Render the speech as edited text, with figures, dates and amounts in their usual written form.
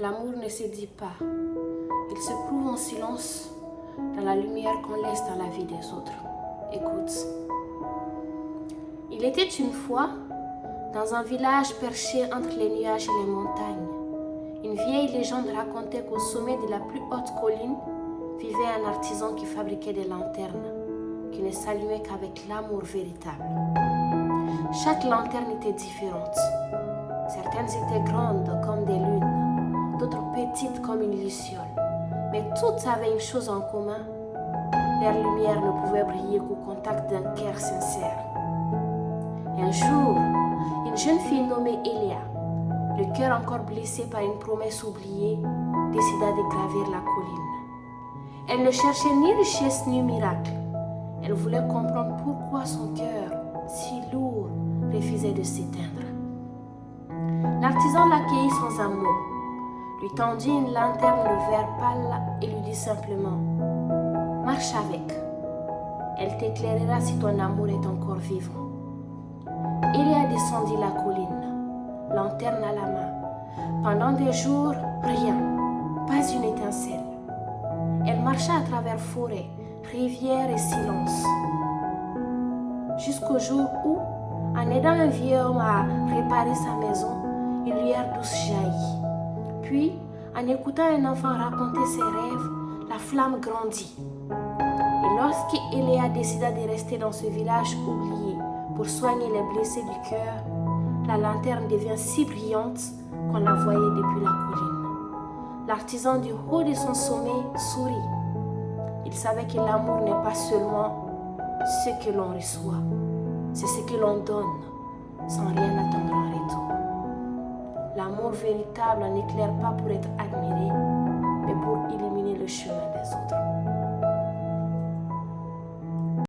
L'amour ne se dit pas. Il se prouve en silence dans la lumière qu'on laisse dans la vie des autres. Écoute. Il était une fois, dans un village perché entre les nuages et les montagnes, une vieille légende racontait qu'au sommet de la plus haute colline vivait un artisan qui fabriquait des lanternes, qui ne s'allumaient qu'avec l'amour véritable. Chaque lanterne était différente. Certaines étaient grandes comme des lunes, d'autres petites comme une luciole. Mais toutes avaient une chose en commun. Leur lumière ne pouvait briller qu'au contact d'un cœur sincère. Un jour, une jeune fille nommée Elia, le cœur encore blessé par une promesse oubliée, décida de gravir la colline. Elle ne cherchait ni richesse ni miracle. Elle voulait comprendre pourquoi son cœur, si lourd, refusait de s'éteindre. L'artisan l'accueillit sans un mot, lui tendit une lanterne de verre pâle et lui dit simplement « Marche avec, elle t'éclairera si ton amour est encore vivant. » Elia descendit la colline, lanterne à la main. Pendant des jours, rien, pas une étincelle. Elle marcha à travers forêts, rivières et silences. Jusqu'au jour où, en aidant un vieux homme à réparer sa maison, une lueur douce jaillit. Puis, en écoutant un enfant raconter ses rêves, la flamme grandit. Et lorsque Elia décida de rester dans ce village oublié pour soigner les blessés du cœur, la lanterne devient si brillante qu'on la voyait depuis la colline. L'artisan du haut de son sommet sourit. Il savait que l'amour n'est pas seulement ce que l'on reçoit, c'est ce que l'on donne sans rien attendre en retour. L'amour véritable n'éclaire pas pour être admiré, mais pour y